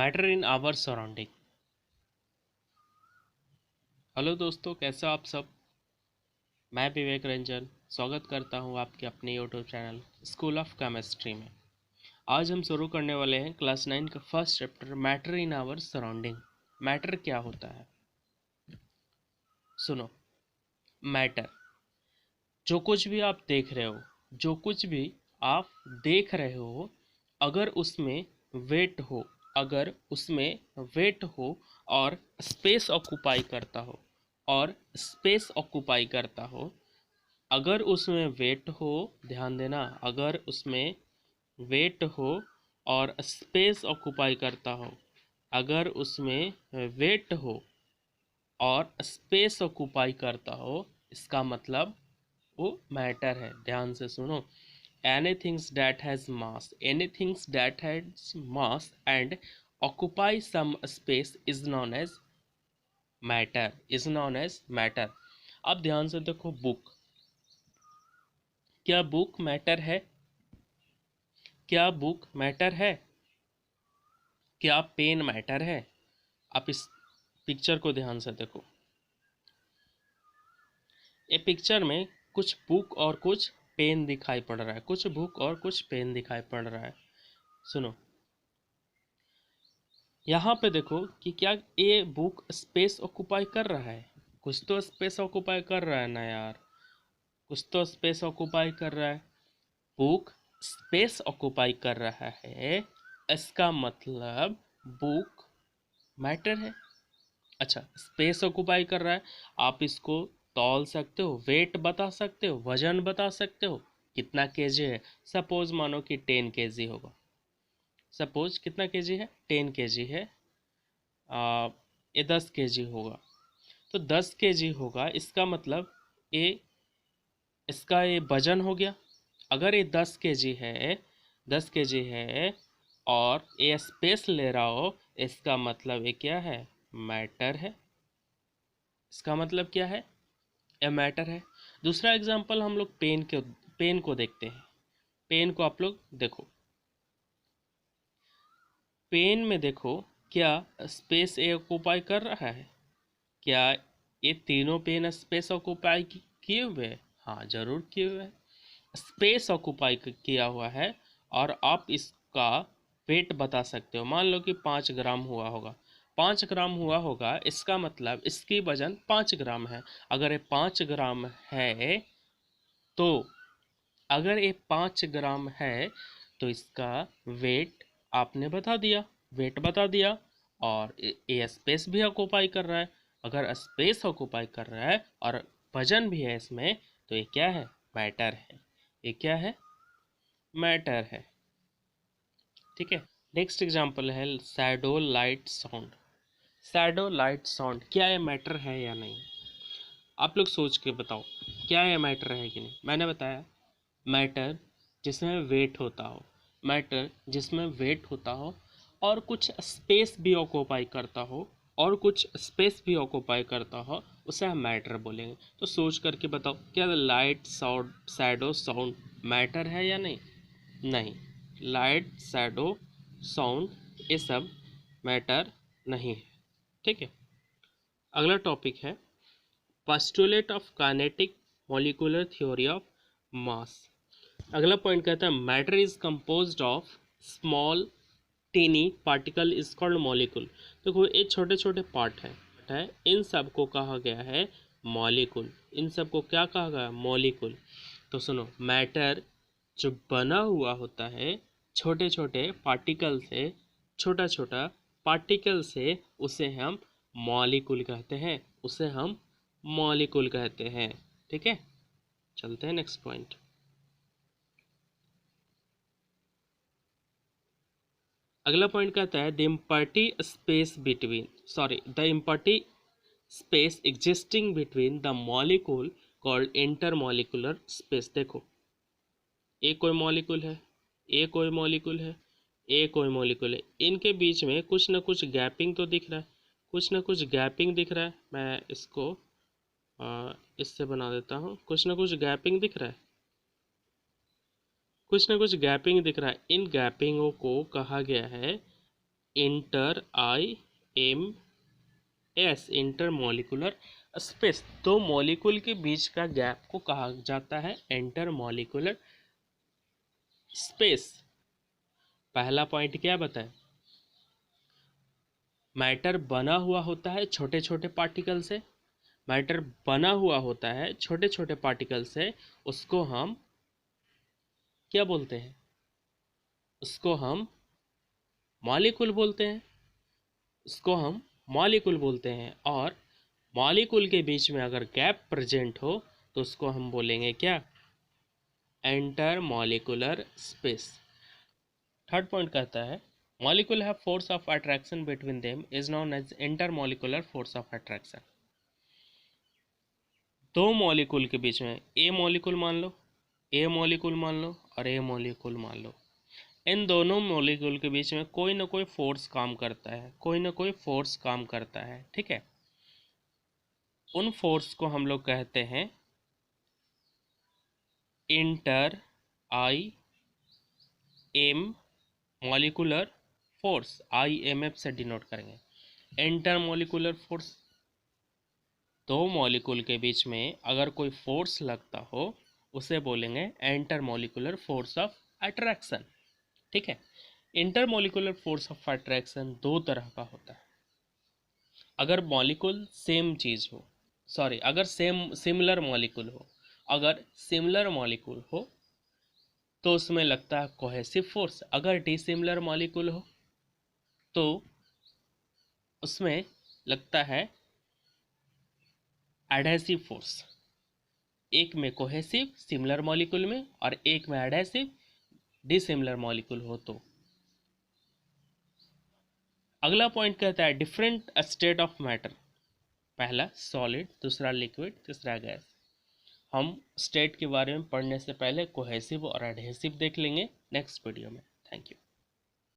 Matter in our surrounding. Hello दोस्तों, कैसे हो आप सब। मैं विवेक रंजन स्वागत करता हूं आपके अपने YouTube channel school of chemistry में। आज हम शुरू करने वाले हैं क्लास 9 का first chapter matter in our surrounding. Matter क्या होता है, सुनो। मैटर, जो कुछ भी आप देख रहे हो, जो कुछ भी आप देख रहे हो, अगर उसमें वेट हो, अगर उसमें वेट हो और स्पेस ऑक्यूपाई करता हो, और स्पेस ऑक्यूपाई करता हो, अगर उसमें वेट हो, ध्यान देना, अगर उसमें वेट हो और स्पेस ऑक्यूपाई करता हो, अगर उसमें वेट हो और स्पेस ऑक्यूपाई करता हो, इसका मतलब वो मैटर है। ध्यान से सुनो। Anythings that has mass, anythings that has mass and occupy some space is known as matter, is known as matter. अब ध्यान से देखो, बुक, क्या बुक मैटर है? क्या बुक मैटर है? क्या पेन मैटर है? आप इस पिक्चर को ध्यान से देखो। ये पिक्चर में कुछ बुक और कुछ पेन दिखाई पड़ रहा है, कुछ बुक और कुछ पेन दिखाई पड़ रहा है। सुनो, यहाँ पे देखो कि क्या ये बुक स्पेस ऑक्यूपाई कर रहा है? कुछ तो स्पेस ऑक्यूपाई कर रहा है ना यार, कुछ तो स्पेस ऑक्यूपाई कर रहा है। बुक स्पेस ऑक्यूपाई कर रहा है, इसका मतलब बुक मैटर है। अच्छा, स्पेस ऑक्यूपाई कर रहा है, आप इसको तौल सकते हो, वेट बता सकते हो, वजन बता सकते हो, कितना केजी है। सपोज मानो कि 10 kg होगा, सपोज कितना केजी है, 10 kg है। ये 10 kg होगा, तो 10 kg होगा, इसका मतलब ये इसका ये वजन हो गया। अगर ये 10 kg है, 10 kg है और ये स्पेस ले रहा हो, इसका मतलब ये क्या है, मैटर है। इसका मतलब क्या है, ए मैटर है। दूसरा एग्जांपल हम लोग पेन को देखते हैं। पेन को आप लोग देखो, पेन में देखो, क्या स्पेस ए ऑक्यूपाई कर रहा है? क्या ये तीनों पेन स्पेस ऑक्यूपाई किए हुए हैं? हाँ, जरूर किए हुए हैं, स्पेस ऑक्यूपाई किया हुआ है। और आप इसका वेट बता सकते हो, मान लो कि 5 ग्राम हुआ होगा, 5 ग्राम हुआ होगा, इसका मतलब इसकी वजन 5 ग्राम है। अगर ये 5 ग्राम है तो, अगर ये 5 ग्राम है तो इसका वेट आपने बता दिया, वेट बता दिया। और ये स्पेस भी ऑक्यूपाई कर रहा है। अगर स्पेस ऑक्यूपाई कर रहा है और वजन भी है इसमें, तो ये क्या है, मैटर है। ये क्या है, मैटर है। ठीक है। नेक्स्ट एग्जांपल है shadow light sound. Shadow light sound, क्या ये मैटर है या नहीं? आप लोग सोच के बताओ, क्या ये मैटर है कि नहीं। मैंने बताया, मैटर जिसमें वेट होता हो, मैटर जिसमें वेट होता हो और कुछ स्पेस भी ऑक्यूपाई करता हो, और कुछ स्पेस भी ऑक्यूपाई करता हो, उसे हम मैटर बोलेंगे। तो सोच करके बताओ, क्या light sound, shadow sound matter है या नहीं? नहीं, लाइट, शैडो, साउंड, ये सब मैटर नहीं है। ठीक है। अगला टॉपिक है postulate of kinetic molecular theory of mass. अगला पॉइंट कहता है matter is composed of small tiny particle is called molecule. देखो, ये छोटे छोटे पार्ट है, इन सब को कहा गया है मॉलिक्यूल। इन सब को क्या कहा गया, मॉलिक्यूल। तो सुनो, मैटर जो बना हुआ होता है छोटे छोटे पार्टिकल से, छोटा छोटा पार्टिकल से, उसे हम मॉलिक्यूल कहते हैं, उसे हम मॉलिक्यूल कहते हैं। ठीक है, चलते हैं नेक्स्ट पॉइंट। अगला पॉइंट कहता है the इम्पर्टी space between, sorry, the इम्पर्टी space existing between the molecule called intermolecular space. देखो, एक कोई मॉलिक्यूल है, एक कोई मॉलिक्यूल है, एक कोई मॉलिक्यूल है, इनके बीच में कुछ ना कुछ गैपिंग तो दिख रहा है, कुछ ना कुछ गैपिंग दिख रहा है। मैं इसको इससे बना देता हूँ, कुछ ना कुछ गैपिंग दिख रहा है, कुछ ना कुछ गैपिंग दिख रहा है। इन गैपिंगों को कहा गया है इंटर IMS इंटरमॉलिकुलर स्पेस। दो मॉलिक्यूल के बीच का गैप को कहा जाता है इंटरमॉलिकुलर स्पेस। पहला पॉइंट क्या बताएं, मैटर बना हुआ होता है छोटे छोटे पार्टिकल से। मैटर बना हुआ होता है छोटे छोटे पार्टिकल से, उसको हम क्या बोलते हैं, उसको हम मॉलिक्यूल बोलते हैं। उसको हम मॉलिक्यूल बोलते हैं। और मॉलिक्यूल के बीच में अगर गैप प्रेजेंट हो तो उसको हम बोलेंगे क्या, intermolecular space. Third point कहता है molecule have force of attraction between them is known as intermolecular force of attraction. दो मॉलिक्यूल के बीच में ए मॉलिक्यूल मान लो, ए मॉलिक्यूल मान लो और ए मॉलिक्यूल मान लो, इन दोनों मॉलिक्यूल के बीच में कोई ना कोई फोर्स काम करता है, कोई ना कोई फोर्स काम करता है, ठीक है। उन फोर्स को हम लोग कहते हैं inter IM molecular force, IMF से डिनोट करेंगे। इंटर मॉलिकुलर फोर्स, दो मॉलिक्यूल के बीच में अगर कोई फोर्स लगता हो उसे बोलेंगे inter molecular force of attraction, ठीक है। Inter molecular force of attraction दो तरह का होता है। अगर मॉलिक्यूल सेम चीज़ हो, सॉरी, अगर सिमिलर मॉलिक्यूल हो, अगर सिमिलर मॉलिक्यूल हो तो उसमें लगता है कोहेसिव फोर्स। अगर डिसिमिलर मॉलिक्यूल हो तो उसमें लगता है एडहेसिव फोर्स। एक में कोहेसिव सिमिलर मॉलिक्यूल में और एक में एडहेसिव डिसिमिलर मॉलिक्यूल हो तो। अगला पॉइंट कहता है डिफरेंट स्टेट ऑफ मैटर। पहला सॉलिड, दूसरा लिक्विड, तीसरा गैस। हम स्टेट के बारे में पढ़ने से पहले कोहेसिव और एडहेसिव देख लेंगे नेक्स्ट वीडियो में। Thank you.